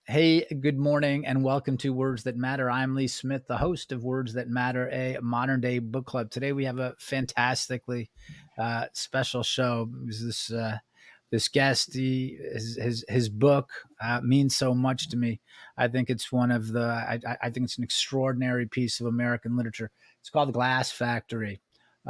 Hey, good morning, and welcome to Words That Matter. I'm Lee Smith, the host of Words That Matter, a modern day book club. Today we have a fantastically special show. This guest, his book means so much to me. I think it's one of the. I think it's an extraordinary piece of American literature. It's called The Glass Factory.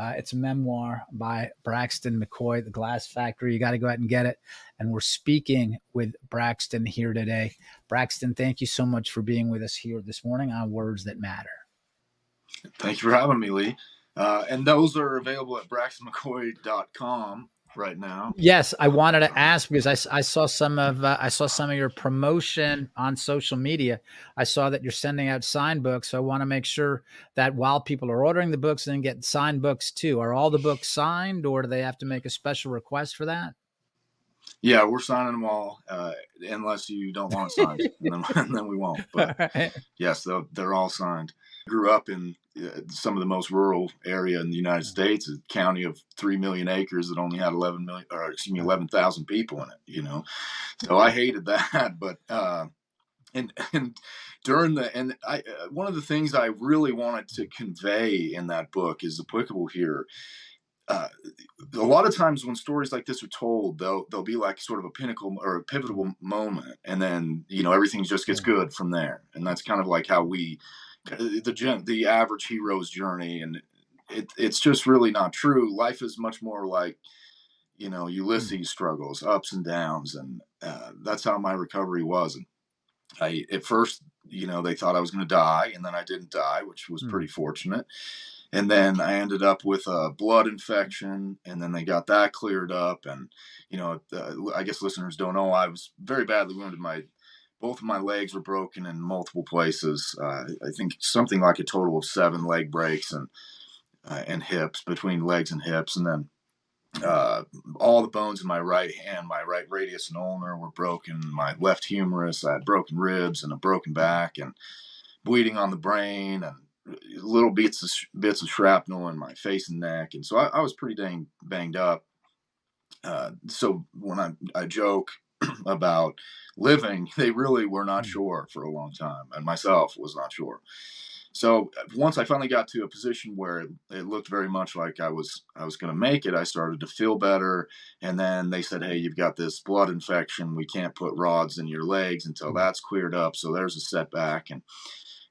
It's a memoir by Braxton McCoy, The Glass Factory. You got to go out and get it. And we're speaking with Braxton here today. Braxton, thank you so much for being with us here this morning on Words That Matter. Thank you for having me, Lee. And those are available at braxtonmccoy.com right now. Yes, I wanted to ask because I saw some of your promotion on social media. I saw that you're sending out signed books, so I want to make sure that while people are ordering the books, then get signed books too. Are all the books signed, or do they have to make a special request for that? Yeah, we're signing them all, unless you don't want it signed, and then we won't. But yes, they're all signed. Grew up in some of the most rural area in the United States, a county of 3 million acres that only had 11,000 people in it. You know, so I hated that. But and one of the things I really wanted to convey in that book is applicable here. A lot of times when stories like this are told, they'll be like sort of a pinnacle or a pivotal moment, and then everything just gets good from there. And that's kind of like how the average hero's journey, and it's just really not true. Life is much more like Ulysses struggles, ups and downs, and that's how my recovery was. And at first, they thought I was going to die, and then I didn't die, which was pretty fortunate. And then I ended up with a blood infection, and then they got that cleared up. And, I guess listeners don't know, I was very badly wounded. Both of my legs were broken in multiple places. I think something like a total of 7 leg breaks and hips, between legs and hips. And then all the bones in my right hand, my right radius and ulnar were broken. My left humerus, I had broken ribs and a broken back and bleeding on the brain and little bits of shrapnel in my face and neck. And so I was pretty dang banged up. So when I joke about living, they really were not sure for a long time, and myself was not sure. So once I finally got to a position where it looked very much like I was going to make it, I started to feel better. And then they said, hey, you've got this blood infection. We can't put rods in your legs until that's cleared up. So there's a setback.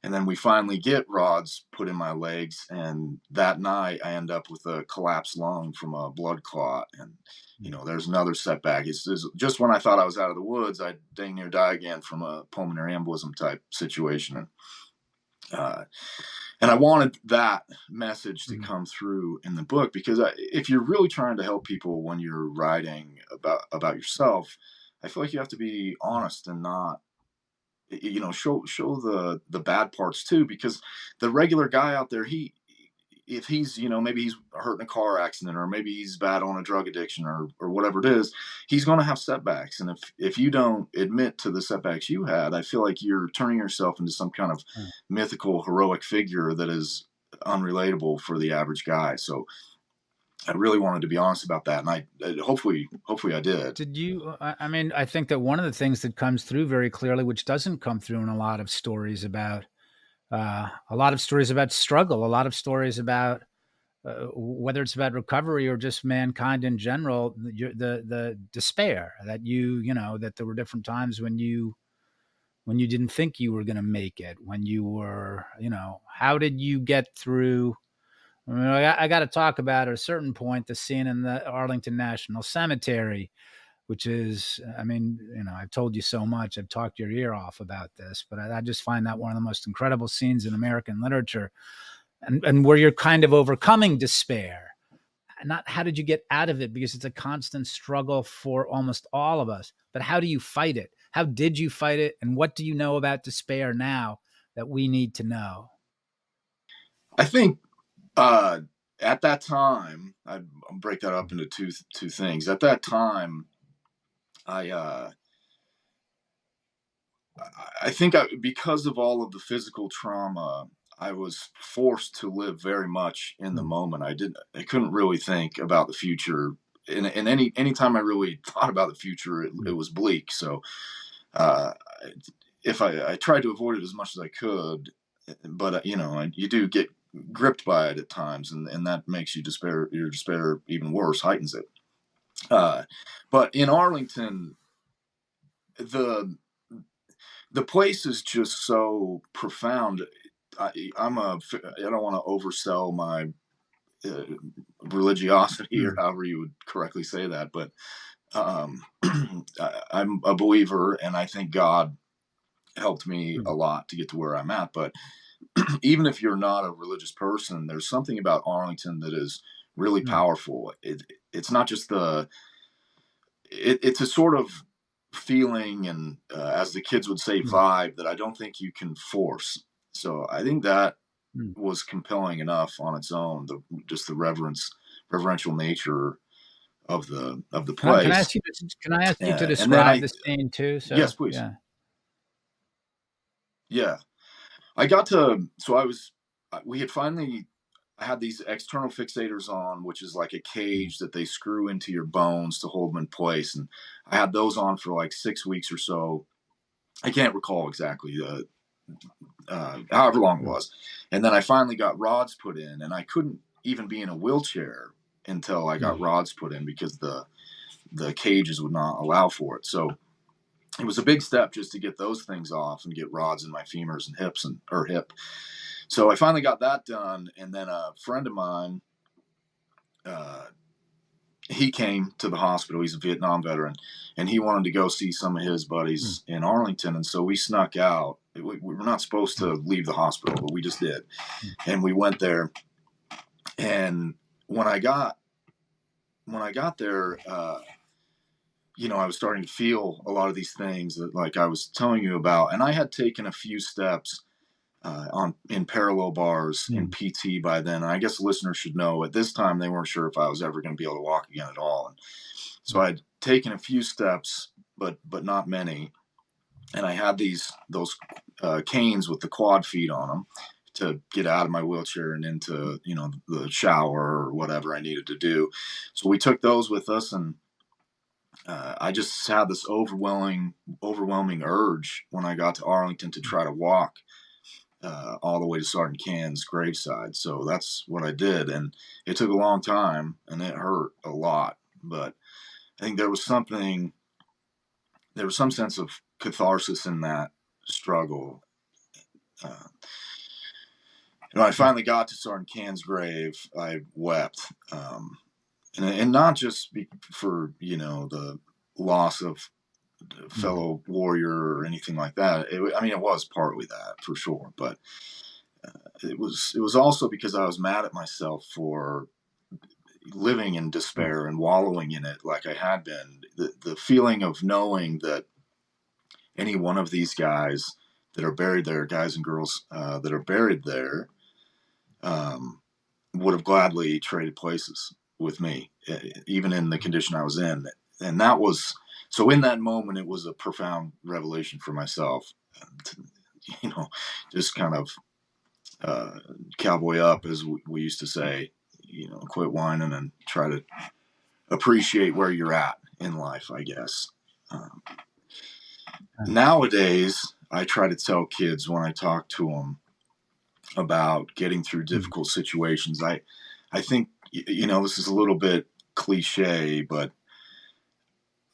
And then we finally get rods put in my legs. And that night I end up with a collapsed lung from a blood clot. And, there's another setback. It's just when I thought I was out of the woods, I dang near die again from a pulmonary embolism type situation. And I wanted that message to come through in the book, because if you're really trying to help people when you're writing about yourself, I feel like you have to be honest and not, show the bad parts too, because the regular guy out there, if he's, maybe he's hurt in a car accident, or maybe he's bad on a drug addiction or whatever it is, he's going to have setbacks. And if you don't admit to the setbacks you had, I feel like you're turning yourself into some kind of mythical, heroic figure that is unrelatable for the average guy. So I really wanted to be honest about that. And I hopefully I did. Did you, I think that one of the things that comes through very clearly, which doesn't come through in a lot of stories about struggle, a lot of stories about whether it's about recovery or just mankind in general, the despair that that there were different times when you didn't think you were going to make it, when you were, how did you get through? I got to talk about at a certain point the scene in the Arlington National Cemetery, which is, I've told you so much, I've talked your ear off about this, but I just find that one of the most incredible scenes in American literature, and where you're kind of overcoming despair. Not how did you get out of it, because it's a constant struggle for almost all of us, but how do you fight it? How did you fight it? And what do you know about despair now that we need to know? I think at that time, I'll break that up into two things. At that time, I think because of all of the physical trauma, I was forced to live very much in the moment. I couldn't really think about the future and any time I really thought about the future, it Mm. was bleak. So uh, if I tried to avoid it as much as I could, but you do get gripped by it at times, and that makes you despair. Your despair even worse, heightens it. Uh, but in Arlington, the the place is just so profound. I don't want to oversell my uh, religiosity, or Mm. however you would correctly say that, but I'm a believer, and I think God helped me a Mm. lot to get to where I'm at. But even if you're not a religious person, there's something about Arlington that is really Mm. powerful. It's not just it's a sort of feeling, and as the kids would say, Mm. vibe that I don't think you can force. So I think that Mm. was compelling enough on its own. Just the reverential nature of the Can I place. ask you can I ask you to And then describe the scene too? yes, So, please. yeah. Yeah, I got to. So I was. We had finally. I had these external fixators on, which is like a Mm. cage that they screw into your bones to hold them in place, and I had those on for like 6 weeks or so. I can't recall exactly, however long it Mm. was, and then I finally got rods put in, and I couldn't even be in a wheelchair until I got Mm. rods put in because the cages would not allow for it. So it was a big step just to get those things off and get rods in my femurs and hips and or hip. So I finally got that done, and then a friend of mine, uh, he came to the hospital. He's a Vietnam veteran, and he wanted to go see some of his Mm. buddies in Arlington, and so we snuck out. We were not supposed Mm. to leave the hospital, but we just did, Mm. and we went there. And when I got there, I was starting to feel a lot of these things that, like I was telling you about, and I had taken a few steps on in parallel bars in Mm. PT by then. And I guess listeners should know at this time they weren't sure if I was ever going to be able to walk again at all. And so Mm. I'd taken a few steps, but not many. And I had those canes with the quad feet on them to get out of my wheelchair and into the shower or whatever I needed to do. So we took those with us, and I just had this overwhelming urge when I got to Arlington to try to walk all the way to Sergeant Can's graveside. So that's what I did, and it took a long time, and it hurt a lot. But I think there was some sense of catharsis in that struggle. Uh, when I Mm. finally got to Sergeant Can's grave, I wept, and not just for the loss of a Mm. fellow warrior or anything like that. I mean, it was partly that for sure, but it was also because I was mad at myself for living in Mm. despair and wallowing in it like I had been. The feeling of knowing that any one of these guys that are buried there, guys and girls that are buried there, um, would have gladly traded places with me, even in the condition I was in. And that was so. In that moment, it was a profound revelation for myself. To, you know, just kind of cowboy up, as we used to say. Quit whining and try to appreciate where you're at in life, I guess. Um, Uh, Nowadays, I try to tell kids when I talk to them about getting through mm. difficult situations. I think this is a little bit cliche, but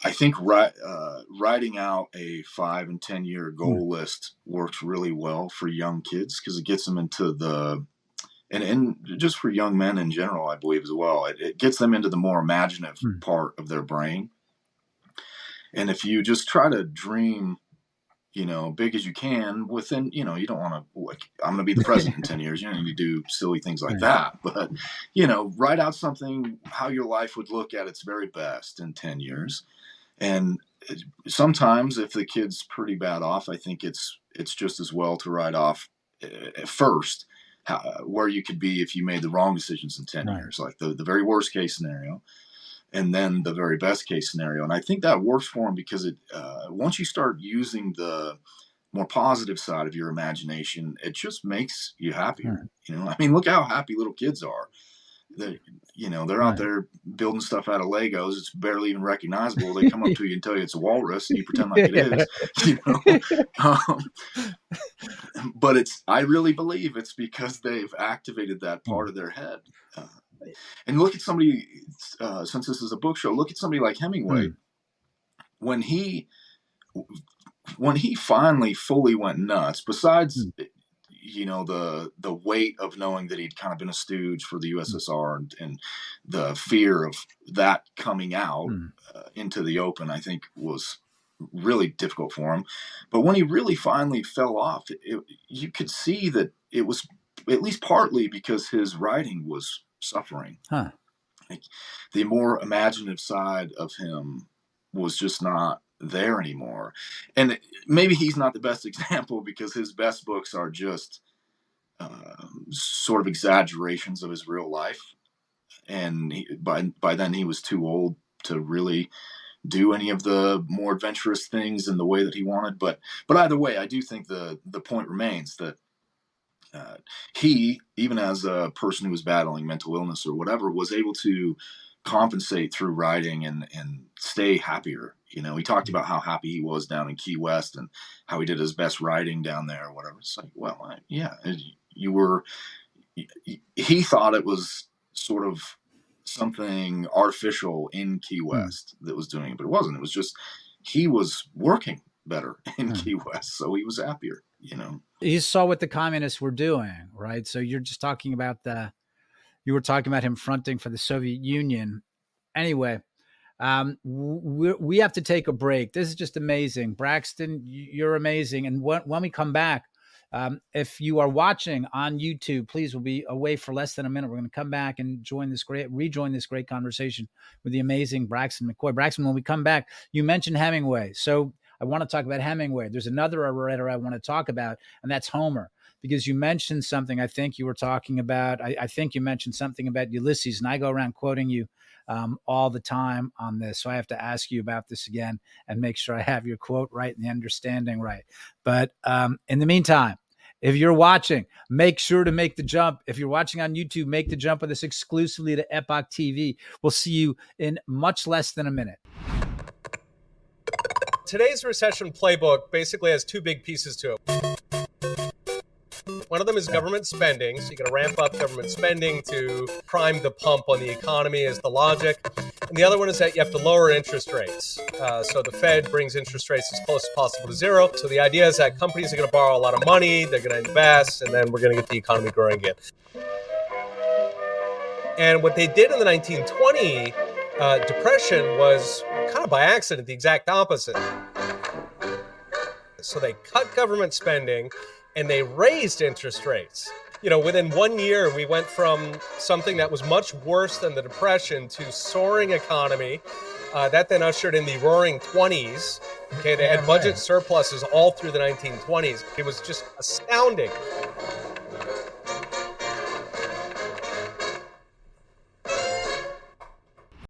I think writing out a 5 and 10 year Mm. goal list works really well for young kids because it gets them into the and just for young men in general, I believe as well. It gets them into the more imaginative Mm. part of their brain. And if you just try to dream, big as you can within, you don't want to, like, I'm going to be the president in 10 years. You don't need to do silly things like Right. that. But, write out something, how your life would look at its very best in 10 years. And sometimes if the kid's pretty bad off, I think it's just as well to write off at first where you could be if you made the wrong decisions in 10 Right. years, like the very worst case scenario, and then the very best case scenario. And I think that works for them because once you start using the more positive side of your imagination, it just makes you happier. Right. I mean, look how happy little kids are. they're out Right. there building stuff out of Legos. It's barely even recognizable. They come up to you and tell you it's a walrus, and you pretend like it is. You know, um, but I really believe it's because they've activated that part Mm, of their head. Uh, and look at somebody, since this is a book show, look at somebody like Hemingway. mm, When he finally fully went nuts, besides mm, the weight of knowing that he'd kind of been a stooge for the mm, USSR, and the fear of that coming out mm, into the open, I think was really difficult for him. But when he really finally fell off, you could see that it was at least partly because his writing was suffering. huh. Like, the more imaginative side of him was just not there anymore. And maybe he's not the best example, because his best books are just sort of exaggerations of his real life. And by then he was too old to really do any of the more adventurous things in the way that he wanted. But either way, I do think the point remains that uh, he, even as a person who was battling mental illness or whatever, was able to compensate through writing and stay happier. He talked Mm, about how happy he was down in Key West, and how he did his best writing down there or whatever. It's like, well, yeah, you were. He thought it was sort of something artificial in Key mm, West that was doing it, but it wasn't. It was just he was working better in mm. Key West, so he was happier. You saw what the communists were doing, right? So you're just talking about you were talking about him fronting for the Soviet Union. Anyway, we have to take a break. This is just amazing. Braxton, you're amazing. And when we come back, if you are watching on YouTube, please, we'll be away for less than a minute. We're going to come back and rejoin this great conversation with the amazing Braxton McCoy. Braxton, when we come back, you mentioned Hemingway. So I want to talk about Hemingway. There's another writer I want to talk about, and that's Homer, because you mentioned something. I think you were talking about, I think you mentioned something about Ulysses, and I go around quoting you all the time on this. So I have to ask you about this again and make sure I have your quote right and the understanding right. But in the meantime, if you're watching, make sure to make the jump. If you're watching on YouTube, make the jump with us exclusively to Epoch TV. We'll see you in much less than a minute. Today's recession playbook basically has two big pieces to it. One of them is government spending. So you're going to ramp up government spending to prime the pump on the economy is the logic. And the other one is that you have to lower interest rates. So the Fed brings interest rates as close as possible to zero. So the idea is that companies are going to borrow a lot of money, they're going to invest, and then we're going to get the economy growing again. And what they did in the 1920 depression was kind of by accident the exact opposite. So they cut government spending and they raised interest rates. Within 1 year, we went from something that was much worse than the Depression to soaring economy. That then ushered in the roaring 20s. Okay, they had budget surpluses all through the 1920s. It was just astounding.